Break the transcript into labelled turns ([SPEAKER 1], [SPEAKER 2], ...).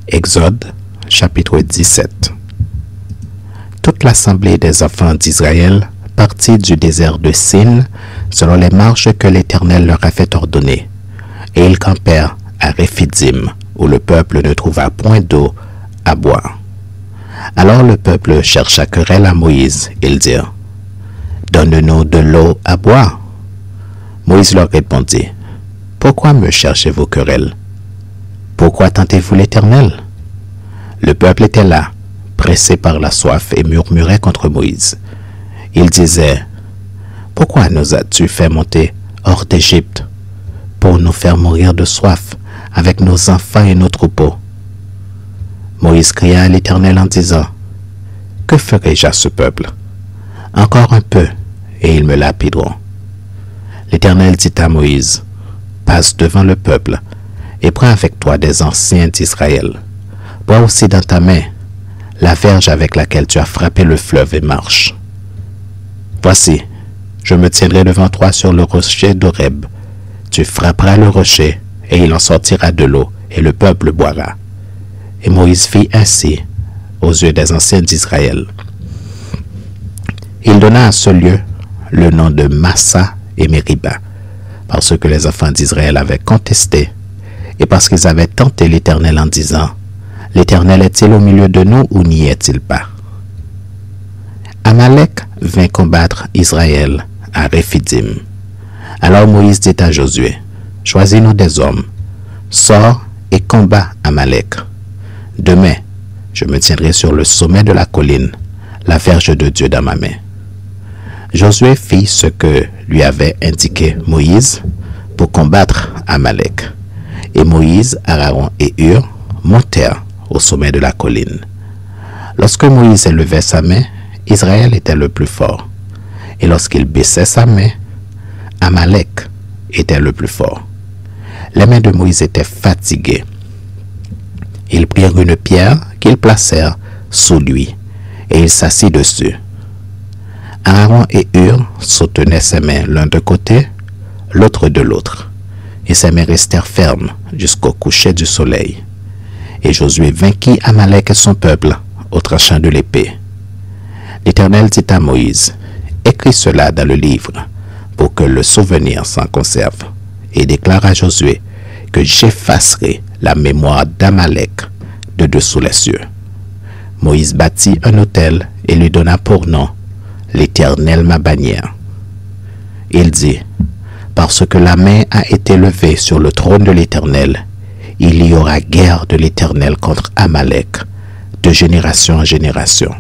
[SPEAKER 1] Exode, chapitre 17. Toute l'assemblée des enfants d'Israël partit du désert de Sin selon les marches que l'Éternel leur avait ordonnées, et ils campèrent à Réphidim, où le peuple ne trouva point d'eau à boire. Alors le peuple chercha querelle à Moïse. Ils dirent: Donne-nous de l'eau à boire. Moïse leur répondit: Pourquoi me cherchez-vous querelle? Pourquoi tentez-vous l'Éternel? Le peuple était là, pressé par la soif, et murmurait contre Moïse. Il disait: Pourquoi nous as-tu fait monter hors d'Égypte pour nous faire mourir de soif avec nos enfants et nos troupeaux? Moïse cria à l'Éternel en disant: Que ferai-je à ce peuple? Encore un peu, et ils me lapideront. L'Éternel dit à Moïse: Passe devant le peuple, et prends avec toi des anciens d'Israël. Prends aussi dans ta main la verge avec laquelle tu as frappé le fleuve et marche. Voici, je me tiendrai devant toi sur le rocher d'Horeb. Tu frapperas le rocher, et il en sortira de l'eau, et le peuple boira. Et Moïse fit ainsi aux yeux des anciens d'Israël. Il donna à ce lieu le nom de Massa et Mériba, parce que les enfants d'Israël avaient contesté, et parce qu'ils avaient tenté l'Éternel en disant: L'Éternel est-il au milieu de nous ou n'y est-il pas? Amalek vint combattre Israël à Réphidim. Alors Moïse dit à Josué: Choisis-nous des hommes, sors et combat Amalek. Demain, je me tiendrai sur le sommet de la colline, la verge de Dieu dans ma main. Josué fit ce que lui avait indiqué Moïse pour combattre Amalek. Et Moïse, Aaron et Hur montèrent au sommet de la colline. Lorsque Moïse élevait sa main, Israël était le plus fort. Et lorsqu'il baissait sa main, Amalek était le plus fort. Les mains de Moïse étaient fatiguées. Ils prirent une pierre qu'ils placèrent sous lui, et il s'assit dessus. Aaron et Hur soutenaient ses mains l'un de côté, l'autre de l'autre, et ses mains restèrent fermes jusqu'au coucher du soleil. Et Josué vainquit Amalek et son peuple au tranchant de l'épée. L'Éternel dit à Moïse: Écris cela dans le livre, pour que le souvenir s'en conserve, et déclare à Josué que j'effacerai la mémoire d'Amalek de dessous les cieux. Moïse bâtit un autel et lui donna pour nom: L'Éternel ma bannière. Il dit: Parce que la main a été levée sur le trône de l'Éternel, il y aura guerre de l'Éternel contre Amalek, de génération en génération.